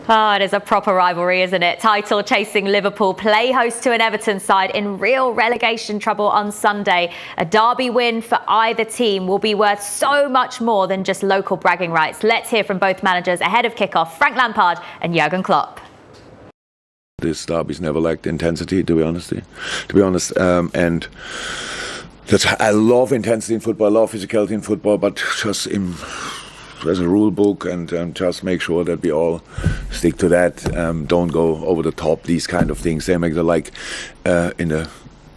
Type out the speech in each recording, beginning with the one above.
Oh, it is a proper rivalry, isn't it? Title-chasing Liverpool play host to an Everton side in real relegation trouble on Sunday. A derby win for either team will be worth so much more than just local bragging rights. Let's hear from both managers ahead of kickoff, Frank Lampard and Jurgen Klopp. This derby's never lacked intensity, to be honest. And that's, I love intensity in football, I love physicality in football, but just there's a rule book, and just make sure that we all stick to that. Don't go over the top, these kind of things. They make it like in the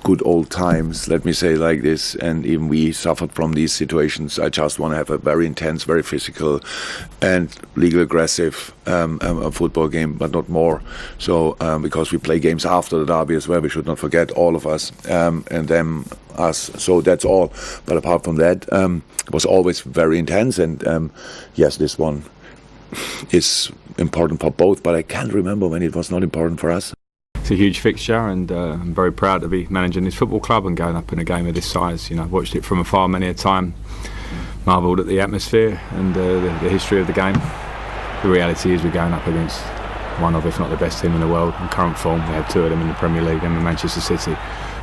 good old times, let me say like this, and even we suffered from these situations. I just want to have a very intense, very physical and legal aggressive football game, but not more. So because we play games after the derby as well, we should not forget, all of us, and them, us. So that's all. But apart from that, it was always very intense, and yes, this one is important for both, but I can't remember when it was not important for us. It's a huge fixture, and I'm very proud to be managing this football club and going up in a game of this size. You know, I've watched it from afar many a time, marvelled at the atmosphere and the history of the game. The reality is we're going up against one of, if not the best team in the world in current form. We have two of them in the Premier League and in Manchester City.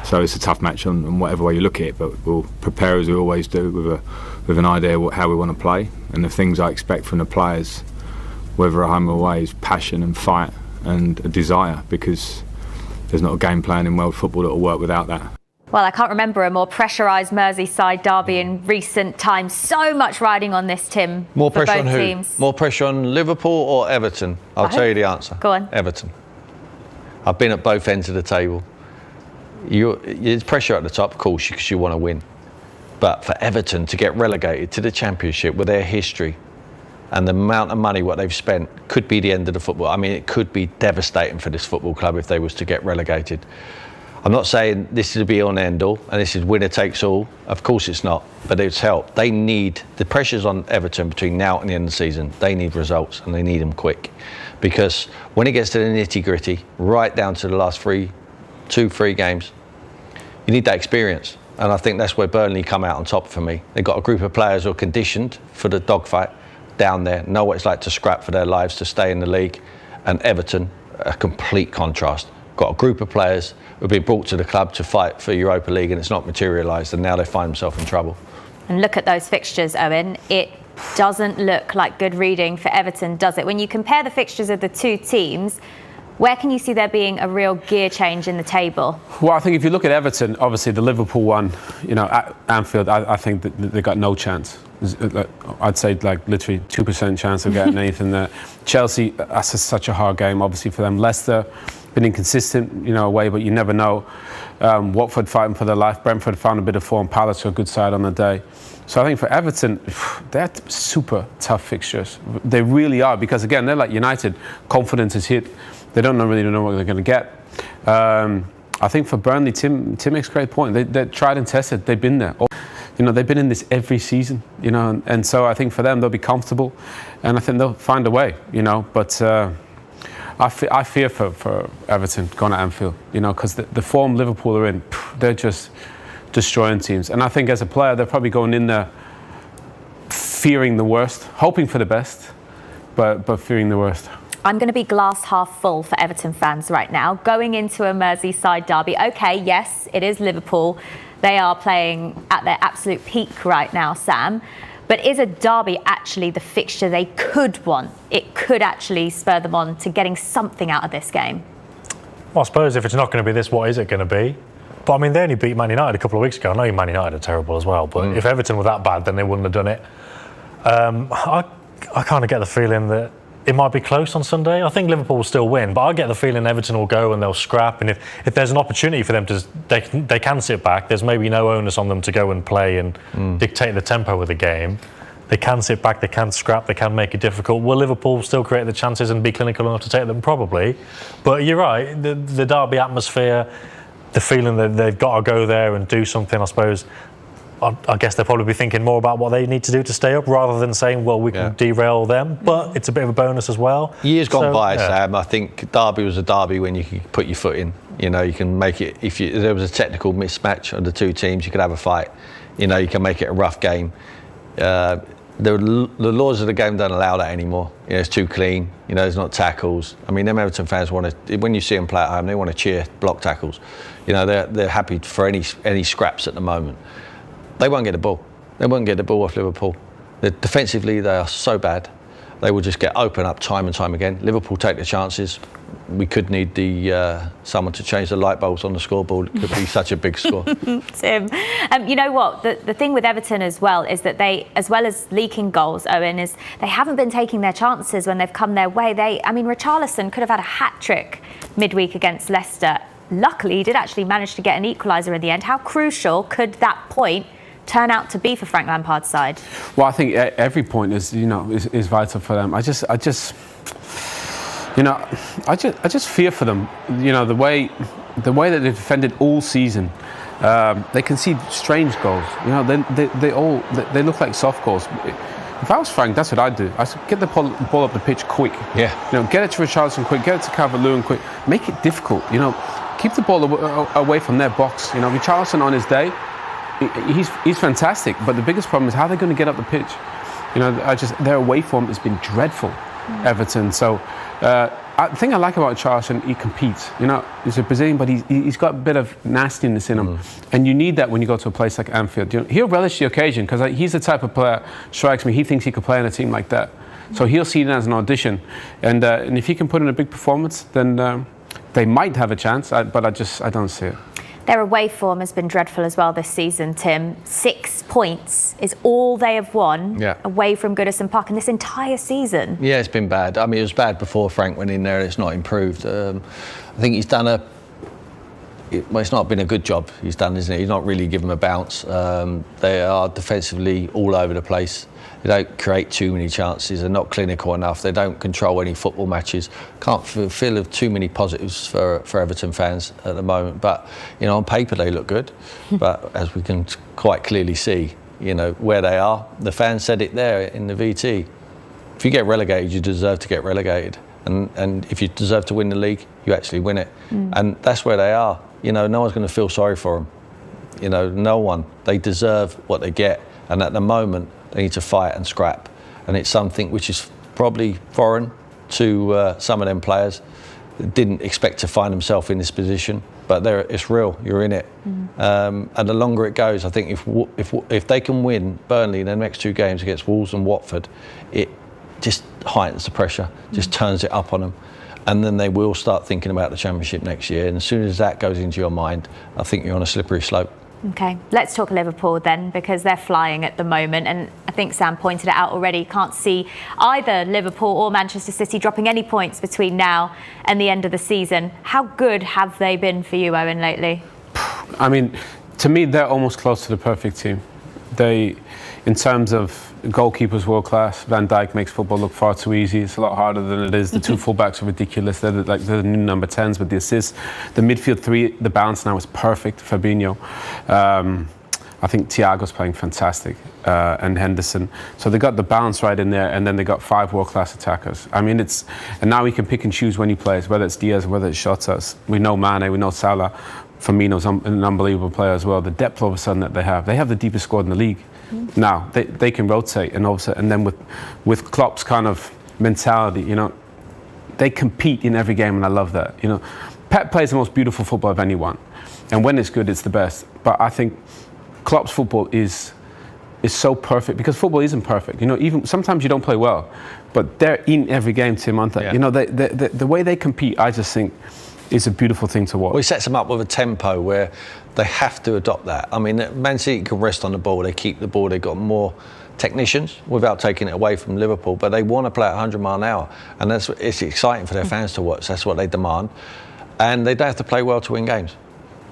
So it's a tough match on whatever way you look at it, but we'll prepare as we always do with an idea of how we want to play, and the things I expect from the players, whether at home or away, is passion and fight and a desire, because there's not a game plan in world football that will work without that. Well, I can't remember a more pressurised Merseyside derby in recent times. So much riding on this, Tim. More pressure for both on who? Teams. More pressure on Liverpool or Everton? I'll tell you the answer. Go on. Everton. I've been at both ends of the table. There's pressure at the top, of course, because you want to win. But for Everton to get relegated to the Championship with their history and the amount of money what they've spent could be the end of the football. I mean, it could be devastating for this football club if they was to get relegated. I'm not saying this is a be-all and end-all, and this is winner takes all. Of course it's not, but it's help. They need, the pressures on Everton between now and the end of the season, they need results, and they need them quick. Because when it gets to the nitty-gritty, right down to the last 2-3 games, you need that experience. And I think that's where Burnley come out on top for me. They've got a group of players who are conditioned for the dogfight down there, know what it's like to scrap for their lives to stay in the league. And Everton, a complete contrast. Got a group of players who've been brought to the club to fight for Europa League, and it's not materialised, and now they find themselves in trouble. And look at those fixtures, Owen. It doesn't look like good reading for Everton, does it? When you compare the fixtures of the two teams, where can you see there being a real gear change in the table? Well, I think if you look at Everton, obviously the Liverpool one, you know, at Anfield, I think that they got no chance. I'd say like literally 2% chance of getting anything there. Chelsea, that's such a hard game, obviously, for them. Leicester, been inconsistent, you know, away, but you never know. Watford fighting for their life. Brentford found a bit of form. Palace are a good side on the day. So I think for Everton, they're super tough fixtures. They really are, because again, they're like United. Confidence is hit. They don't really know what they're going to get. I think for Burnley, Tim makes a great point. They're tried and tested. They've been there. You know, they've been in this every season. You know, and so I think for them, they'll be comfortable, and I think they'll find a way. You know, but I fear for Everton going to Anfield. You know, because the form Liverpool are in, they're just destroying teams. And I think as a player, they're probably going in there fearing the worst, hoping for the best, but fearing the worst. I'm going to be glass half full for Everton fans right now. Going into a Merseyside derby, okay, yes, it is Liverpool. They are playing at their absolute peak right now, Sam. But is a derby actually the fixture they could want? It could actually spur them on to getting something out of this game. Well, I suppose if it's not going to be this, what is it going to be? But I mean, they only beat Man United a couple of weeks ago. I know Man United are terrible as well, but if Everton were that bad, then they wouldn't have done it. I kind of get the feeling that it might be close on Sunday. I think Liverpool will still win, but I get the feeling Everton will go and they'll scrap. And if there's an opportunity for them to, they can sit back. There's maybe no onus on them to go and play and dictate the tempo of the game. They can sit back, they can scrap, they can make it difficult. Will Liverpool still create the chances and be clinical enough to take them? Probably. But you're right, the derby atmosphere, the feeling that they've got to go there and do something, I suppose. I guess they'll probably be thinking more about what they need to do to stay up rather than saying, well, we can derail them. But it's a bit of a bonus as well. Years gone by, Sam, I think derby was a derby when you could put your foot in. You know, you can make it, if there was a technical mismatch of the two teams, you could have a fight. You know, you can make it a rough game. The laws of the game don't allow that anymore. You know, it's too clean. You know, there's not tackles. I mean, them Everton fans want to, when you see them play at home, they want to cheer block tackles. You know, they're happy for any scraps at the moment. They won't get the ball. They won't get the ball off Liverpool. Defensively, they are so bad. They will just get open up time and time again. Liverpool take the chances. We could need someone to change the light bulbs on the scoreboard. It could be such a big score. Tim, you know what? The thing with Everton as well is that they, as well as leaking goals, Owen, is they haven't been taking their chances when they've come their way. Richarlison could have had a hat-trick midweek against Leicester. Luckily, he did actually manage to get an equaliser in the end. How crucial could that point turn out to be for Frank Lampard's side? Well, I think every point is vital for them. I just fear for them. You know, the way that they defended all season. They concede strange goals. You know, they look like soft goals. If I was Frank, that's what I'd do. I'd get the ball up the pitch quick. Yeah. You know, get it to Richarlison quick, get it to Calvert-Lewin quick. Make it difficult. You know, keep the ball away from their box. You know, Richarlison on his day, he's fantastic. But the biggest problem is how they're going to get up the pitch. You know, their away form has been dreadful, Everton. So the thing I like about Richarlison, he competes. You know, he's a Brazilian, but he's got a bit of nastiness in him. And you need that when you go to a place like Anfield. You know, he'll relish the occasion because he's the type of player, strikes me, he thinks he could play in a team like that. So he'll see it as an audition. And if he can put in a big performance, then they might have a chance, but I don't see it. Their away form has been dreadful as well this season, Tim. 6 points is all they have won away from Goodison Park in this entire season. Yeah, it's been bad. I mean, it was bad before Frank went in there and it's not improved. I think he's done it's not been a good job he's done, isn't it? He's not really given them a bounce. They are defensively all over the place. They don't create too many chances. They're not clinical enough. They don't control any football matches. Can't feel of too many positives for Everton fans at the moment. But, you know, on paper they look good. But as we can quite clearly see, you know, where they are, the fans said it there in the VT. If you get relegated, you deserve to get relegated. And if you deserve to win the league, you actually win it. And that's where they are. You know, no one's going to feel sorry for them. You know, no one. They deserve what they get. And at the moment, they need to fight and scrap. And it's something which is probably foreign to some of them players that didn't expect to find themselves in this position. But it's real, you're in it. And the longer it goes, I think if they can win Burnley in their next 2 games against Wolves and Watford, it just heightens the pressure, just turns it up on them. And then they will start thinking about the Championship next year. And as soon as that goes into your mind, I think you're on a slippery slope. OK, let's talk Liverpool then, because they're flying at the moment. And I think Sam pointed it out already. Can't see either Liverpool or Manchester City dropping any points between now and the end of the season. How good have they been for you, Owen, lately? I mean, to me, they're almost close to the perfect team. They, in terms of goalkeepers, world class. Van Dijk makes football look far too easy. It's a lot harder than it is. The 2 fullbacks are ridiculous. They're the new number 10s with the assists. The midfield 3, the balance now is perfect. Fabinho. I think Thiago's playing fantastic, and Henderson. So they got the balance right in there, and then they got 5 world-class attackers. I mean, and now he can pick and choose when he plays, whether it's Diaz, whether it's Jota. We know Mane, we know Salah. Firmino's an unbelievable player as well. The depth all of a sudden that they have the deepest squad in the league. Now they can rotate, and then with Klopp's kind of mentality, you know, they compete in every game, and I love that. You know, Pep plays the most beautiful football of anyone, and when it's good, it's the best. But I think Klopp's football is so perfect because football isn't perfect. You know, even sometimes you don't play well, but they're in every game, Tim, aren't they? Yeah. You know, the way they compete, I just think, is a beautiful thing to watch. Well, he sets them up with a tempo where they have to adopt that. I mean, Man City can rest on the ball. They keep the ball. They've got more technicians without taking it away from Liverpool, but they want to play at 100 mile an hour, and it's exciting for their fans to watch. That's what they demand, and they don't have to play well to win games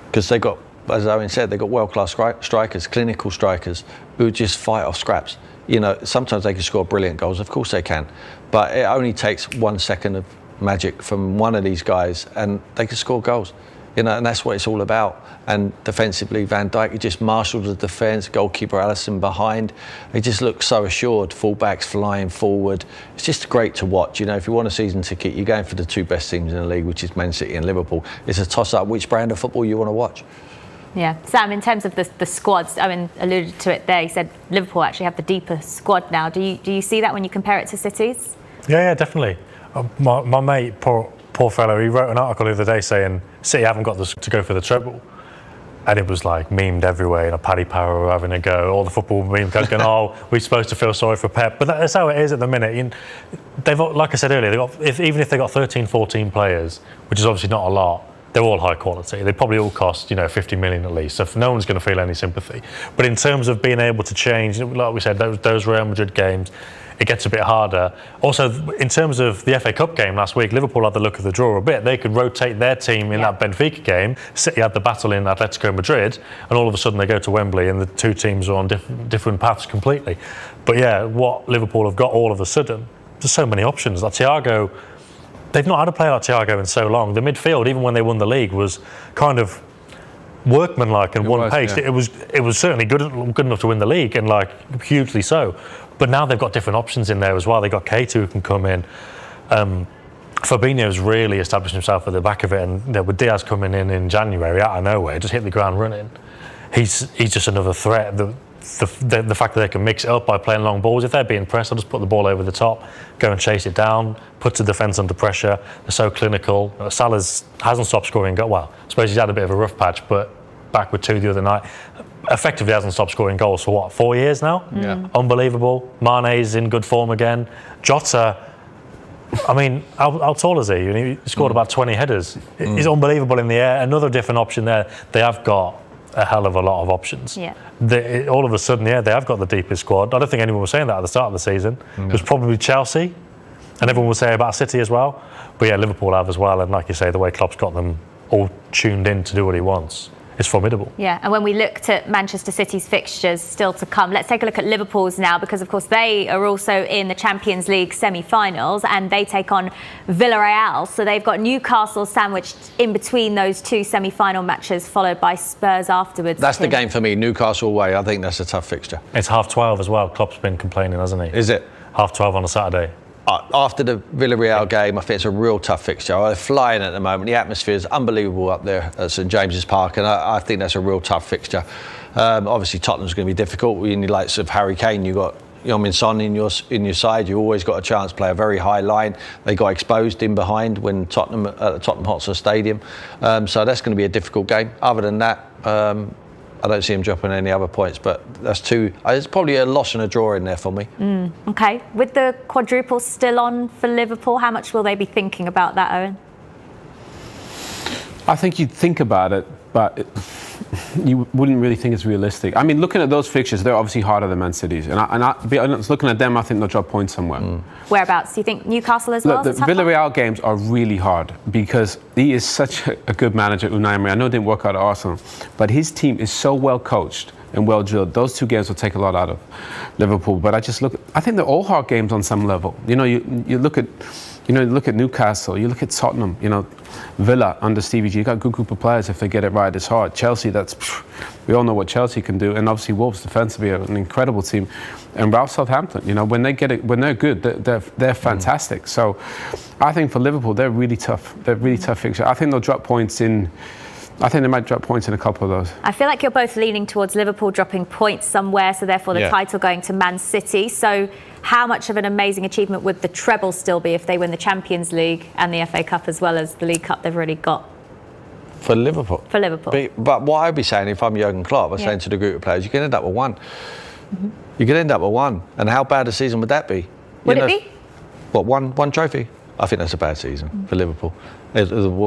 because they got, as Owen said, they've got world-class strikers, clinical strikers who just fight off scraps. You know, sometimes they can score brilliant goals. Of course they can, but it only takes 1 second of magic from one of these guys and they can score goals, you know, and that's what it's all about. And defensively, Van Dijk, he just marshalled the defence, goalkeeper Alisson behind, he just looks so assured, fullbacks flying forward. It's just great to watch. You know, if you want a season ticket, you're going for the 2 best teams in the league, which is Man City and Liverpool. It's a toss-up which brand of football you want to watch. Yeah. Sam, in terms of the squads, I mean, alluded to it there, you said Liverpool actually have the deeper squad now. Do you see that when you compare it to City's? Yeah, definitely. My mate, poor fellow, he wrote an article the other day saying City haven't got to go for the treble. And it was like memed everywhere, Paddy Power were having a go, all the football memes going, oh, we're supposed to feel sorry for Pep. But that's how it is at the minute. They've, like I said earlier, even if they've got 13, 14 players, which is obviously not a lot, they're all high quality. They probably all cost, 50 million at least. So no one's going to feel any sympathy. But in terms of being able to change, like we said, those Real Madrid games, it gets a bit harder. Also, in terms of the FA Cup game last week, Liverpool had the luck of the draw a bit. They could rotate their team in that Benfica game. City had the battle in Atletico Madrid, and all of a sudden they go to Wembley and the two teams are on different paths completely. But yeah, what Liverpool have got all of a sudden, there's so many options. Like Thiago, they've not had a player like Thiago in so long. The midfield, even when they won the league, was kind of workmanlike and one pace. Yeah. It was certainly good enough to win the league, and hugely so. But now they've got different options in there as well. They've got Keita who can come in. Fabinho's really established himself at the back of it, and with Diaz coming in January out of nowhere, just hit the ground running. He's just another threat. The fact that they can mix it up by playing long balls. If they're being pressed, they'll just put the ball over the top, go and chase it down, put the defence under pressure. They're so clinical. Salah hasn't stopped scoring. Well, I suppose he's had a bit of a rough patch, but back with 2 the other night. Effectively hasn't stopped scoring goals for 4 years now? Yeah. Unbelievable. Mane's in good form again. Jota, I mean, how tall is he? He scored about 20 headers. He's unbelievable in the air. Another different option there. They have got a hell of a lot of options. Yeah. All of a sudden, they have got the deepest squad. I don't think anyone was saying that at the start of the season. No. It was probably Chelsea, and everyone would say about City as well. But yeah, Liverpool have as well, and like you say, the way Klopp's got them all tuned in to do what he wants, it's formidable. Yeah, and when we looked at Manchester City's fixtures still to come, let's take a look at Liverpool's now, because of course they are also in the Champions League semi-finals and they take on Villarreal. So they've got Newcastle sandwiched in between those two semi-final matches, followed by Spurs afterwards. That's the game for me, Newcastle away. I think that's a tough fixture. It's 12:30 as well. Klopp's been complaining, hasn't he? Is it? 12:30 on a Saturday. After the Villarreal game, I think it's a real tough fixture. They're flying at the moment. The atmosphere is unbelievable up there at St James's Park, and I think that's a real tough fixture. Obviously, Tottenham's going to be difficult. In the likes of Harry Kane, you've got Heung-min Son in your side. You always got a chance to play a very high line. They got exposed in behind when Tottenham at the Tottenham Hotspur Stadium. So that's going to be a difficult game. Other than that, I don't see him dropping any other points, but that's two. It's probably a loss and a draw in there for me. Okay. With the quadruple still on for Liverpool, how much will they be thinking about that, Owen? I think you'd think about it, but you wouldn't really think it's realistic. I mean, looking at those fixtures, they're obviously harder than Man City's. And looking at them, I think they'll drop points somewhere. Whereabouts? Do you think Newcastle as well? Look, the Villarreal games are really hard because he is such a good manager, Unai Emery. I know it didn't work out at Arsenal, but his team is so well coached and well drilled. Those two games will take a lot out of Liverpool. But I think they're all hard games on some level. You look at Newcastle, you look at Tottenham, Villa under Stevie G. You got a good group of players. If they get it right, it's hard. Chelsea, we all know what Chelsea can do, and obviously Wolves defensively are an incredible team. And Ralph Southampton, when they get it, when they're good, they're fantastic. So I think for Liverpool, they're really tough. They're really tough fixture. I think they'll drop points in. I think they might drop points in a couple of those. I feel like you're both leaning towards Liverpool dropping points somewhere, so therefore the title going to Man City. So how much of an amazing achievement would the treble still be if they win the Champions League and the FA Cup as well as the League Cup they've already got? For Liverpool. For Liverpool. But what I'd be saying, if I'm Jurgen Klopp, I'm saying to the group of players, you can end up with one. You could end up with one. And how bad a season would that be? Would it be? What, one trophy? I think that's a bad season for Liverpool.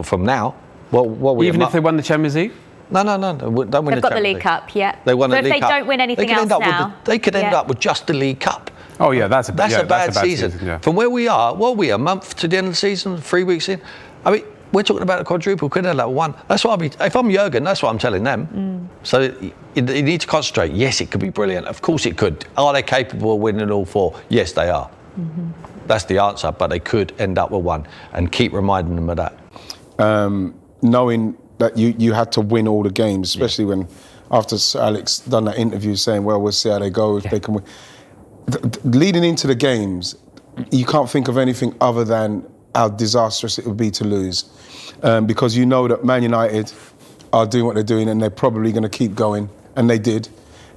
From now. Even if they won the Champions League? No. Don't win They've got the League Cup, yeah. They won the League Cup. So if they don't win anything else now... They could end up with just the League Cup. Oh, yeah, that's a bad season. Yeah. From where we are, a month to the end of the season, 3 weeks in? I mean, we're talking about a quadruple, could end up with one. That's what if I'm Jurgen, that's what I'm telling them. So you need to concentrate. Yes, it could be brilliant. Of course it could. Are they capable of winning all four? Yes, they are. That's the answer, but they could end up with one. And keep reminding them of that. Knowing that you had to win all the games, especially when after Sir Alex done that interview saying, well, we'll see how they go, if they can win. Leading into the games, you can't think of anything other than how disastrous it would be to lose. Because you know that Man United are doing what they're doing, and they're probably going to keep going, and they did.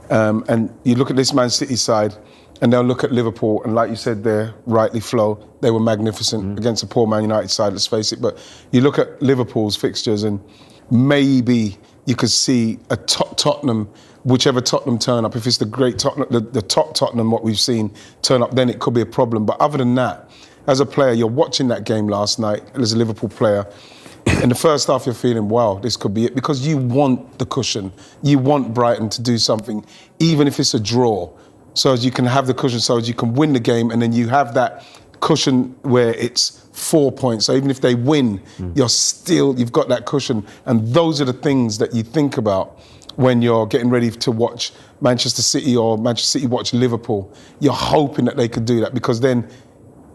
And you look at this Man City side, and they'll look at Liverpool, and like you said there, rightly Flo, they were magnificent against a poor Man United side, let's face it. But you look at Liverpool's fixtures, and maybe you could see a top Tottenham, whichever Tottenham turn up. If it's the great Tottenham, the top Tottenham, what we've seen turn up, then it could be a problem. But other than that, as a player, you're watching that game last night as a Liverpool player. In the first half, you're feeling, wow, this could be it, because you want the cushion. You want Brighton to do something, even if it's a draw, so as you can have the cushion, so as you can win the game, and then you have that cushion where it's 4 points. So even if they win, you've got that cushion. And those are the things that you think about when you're getting ready to watch Manchester City or Manchester City watch Liverpool. You're hoping that they could do that, because then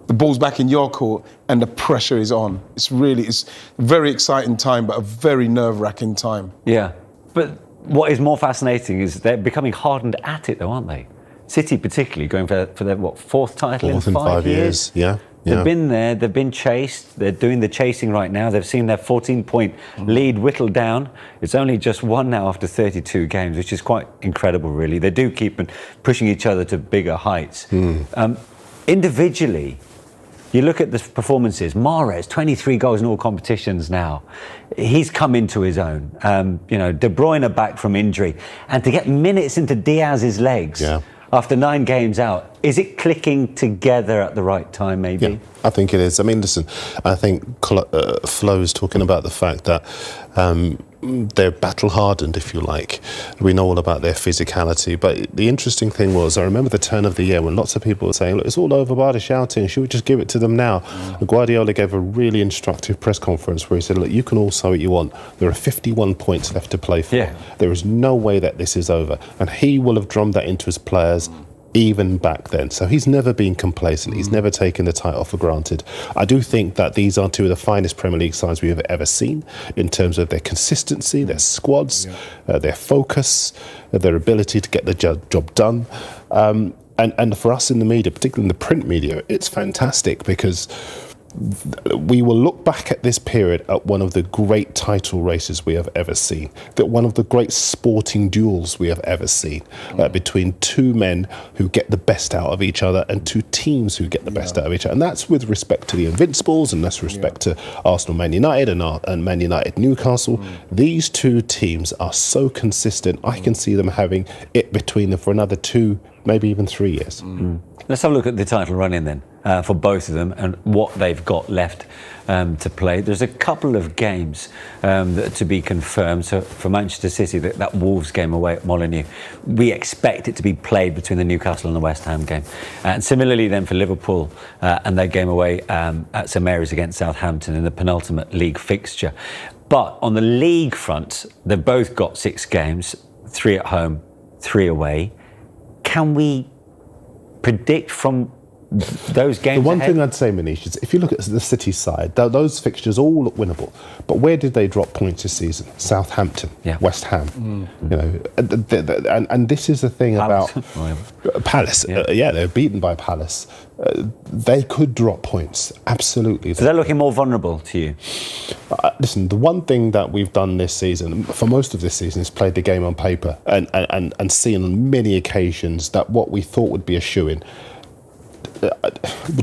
the ball's back in your court and the pressure is on. It's a very exciting time, but a very nerve-wracking time. Yeah, but what is more fascinating is they're becoming hardened at it, though, aren't they? City particularly, going for their, fourth title in 5 years? Yeah. They've been there, they've been chased, they're doing the chasing right now. They've seen their 14-point lead whittled down. It's only just one now after 32 games, which is quite incredible, really. They do keep pushing each other to bigger heights. Individually, you look at the performances. Mahrez, 23 goals in all competitions now. He's come into his own. De Bruyne back from injury. And to get minutes into Diaz's legs after 9 games out, is it clicking together at the right time, maybe? Yeah, I think it is. I mean, listen, I think Flo's talking about the fact that they're battle-hardened, if you like. We know all about their physicality. But the interesting thing was, I remember the turn of the year when lots of people were saying, look, it's all over, Bardi shouting, should we just give it to them now? Guardiola gave a really instructive press conference where he said, look, you can all say what you want. There are 51 points left to play for. Yeah. There is no way that this is over. And he will have drummed that into his players even back then. So he's never been complacent. He's never taken the title for granted. I do think that these are two of the finest Premier League sides we have ever seen in terms of their consistency, their squads, their focus, their ability to get the job done. And for us in the media, particularly in the print media, it's fantastic because we will look back at this period at one of the great title races we have ever seen, that one of the great sporting duels we have ever seen, between two men who get the best out of each other and two teams who get the best out of each other. And that's with respect to the Invincibles, and that's with respect to Arsenal Man United and Man United Newcastle. These two teams are so consistent. I can see them having it between them for another 2, maybe even 3 years. Let's have a look at the title run-in then for both of them and what they've got left to play. There's a couple of games that are to be confirmed. So for Manchester City, that Wolves game away at Molineux, we expect it to be played between the Newcastle and the West Ham game. And similarly then for Liverpool and their game away at St Mary's against Southampton in the penultimate league fixture. But on the league front, they've both got 6 games, 3 at home, 3 away. Can we predict from those games? The one thing I'd say, Manish, is if you look at the City side, those fixtures all look winnable. But where did they drop points this season? Southampton, West Ham. And this is the thing about Palace. They're beaten by Palace. They could drop points, absolutely. So they're looking more vulnerable to you? Listen, the one thing that we've done this season, for most of this season, is played the game on paper and seen on many occasions that what we thought would be a shoo-in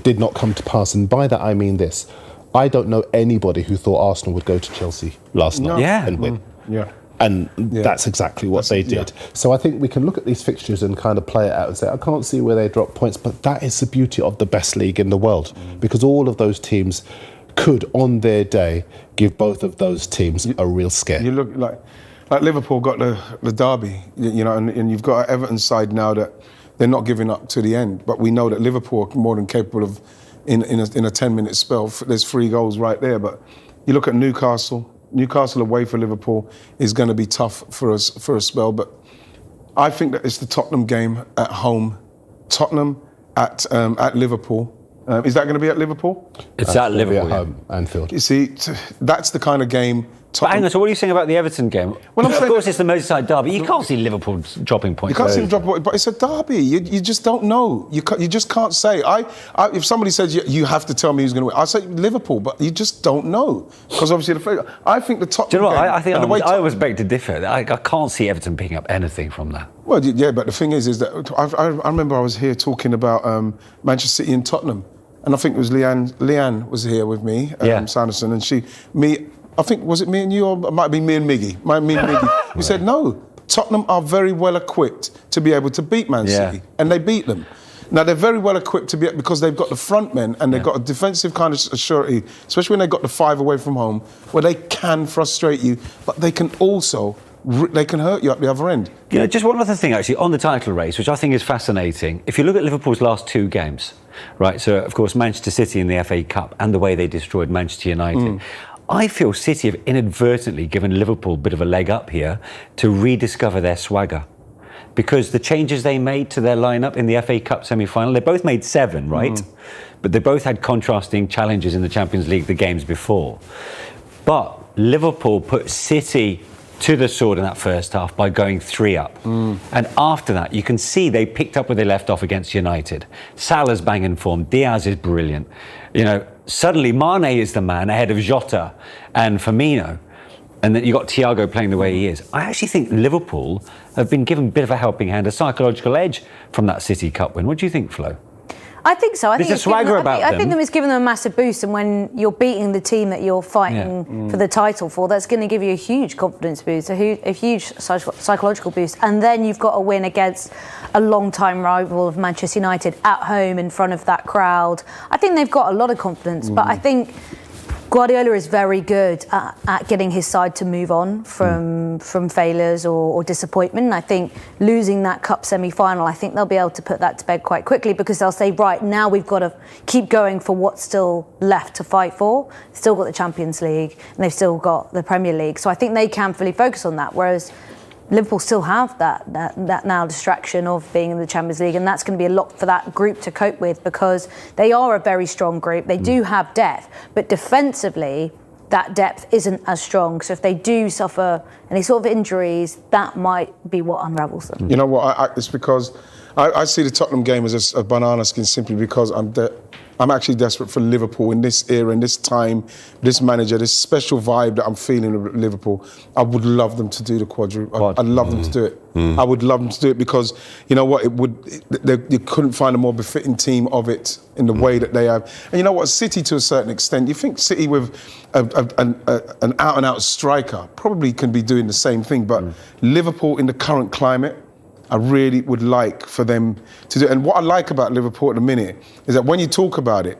did not come to pass. And by that I mean this: I don't know anybody who thought Arsenal would go to Chelsea last night and win. And that's exactly what they did. So I think we can look at these fixtures and kind of play it out and say, I can't see where they drop points, but that is the beauty of the best league in the world, because all of those teams could, on their day, give both of those teams a real scare. You look like Liverpool got the derby, and you've got an Everton side now that they're not giving up to the end. But we know that Liverpool are more than capable of, in a 10-minute spell, there's 3 goals right there. But you look at Newcastle away for Liverpool is going to be tough for us for a spell. But I think that it's the Tottenham game at home. Tottenham at Liverpool. Is that going to be at Liverpool? It's at Liverpool. At home, Anfield. You see, that's the kind of game But hang on, so what are you saying about the Everton game? Well, I'm of saying course, it's the Merseyside derby. You can't see Liverpool dropping points. You can't see them drop, but it's a derby. You just don't know. You just can't say. If somebody says you have to tell me who's going to win, I say Liverpool, but you just don't know because obviously I think the top. Do you know what? I think I was beg to differ. I can't see Everton picking up anything from that. Well, yeah, but the thing is that I remember I was here talking about Manchester City and Tottenham, and I think it was Leanne was here with me, Sanderson, and I think, was it me and you, or it might be me and Miggy? We said, no, Tottenham are very well equipped to be able to beat Man City, and they beat them. Now, they're very well equipped to be, because they've got the front men and they've got a defensive kind of surety, especially when they've got the 5 away from home, where they can frustrate you, but they can also they can hurt you at the other end. You know, just one other thing actually on the title race, which I think is fascinating. If you look at Liverpool's last 2 games, right? So, of course, Manchester City in the FA Cup and the way they destroyed Manchester United. I feel City have inadvertently given Liverpool a bit of a leg up here to rediscover their swagger. Because the changes they made to their lineup in the FA Cup semi-final, they both made 7, right? But they both had contrasting challenges in the Champions League the games before. But Liverpool put City to the sword in that first half by going 3 up. And after that, you can see they picked up where they left off against United. Salah's banging form, Diaz is brilliant. You know, suddenly Mane is the man ahead of Jota and Firmino. And then you got Thiago playing the way he is. I actually think Liverpool have been given a bit of a helping hand, a psychological edge from that City Cup win. What do you think, Flo? I think so. I think There's a swagger about them. I think it's given them a massive boost, and when you're beating the team that you're fighting for the title for, that's going to give you a huge confidence boost, a huge psychological boost. And then you've got a win against a long-time rival of Manchester United at home in front of that crowd. I think they've got a lot of confidence, but I think Guardiola is very good at getting his side to move on from failures or disappointment. And I think losing that cup semi-final, I think they'll be able to put that to bed quite quickly, because they'll say, right, now we've got to keep going for what's still left to fight for. They've still got the Champions League and they've still got the Premier League. So I think they can fully focus on that, whereas Liverpool still have that now distraction of being in the Champions League, and that's going to be a lot for that group to cope with, because they are a very strong group. They do have depth, but defensively, that depth isn't as strong. So if they do suffer any sort of injuries, that might be what unravels them. You know what? It's because I see the Tottenham game as a banana skin, simply because I'm actually desperate for Liverpool in this era, in this time, this manager, this special vibe that I'm feeling of Liverpool. I would love them to do the quadruple. I'd love them to do it. I would love them to do it, because you know what? You couldn't find a more befitting team of it in the way that they have. And you know what? City, to a certain extent, you think City with an out-and-out striker probably can be doing the same thing, but Liverpool in the current climate, I really would like for them to do it. And what I like about Liverpool at the minute is that when you talk about it,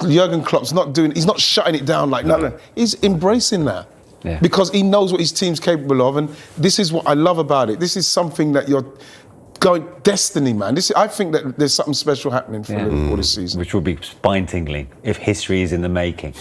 Jurgen Klopp's he's not shutting it down like, no. He's embracing that. Yeah. Because he knows what his team's capable of, and this is what I love about it. This is something that you're going, destiny, man. I think that there's something special happening for Liverpool this season. Which will be spine-tingling if history is in the making.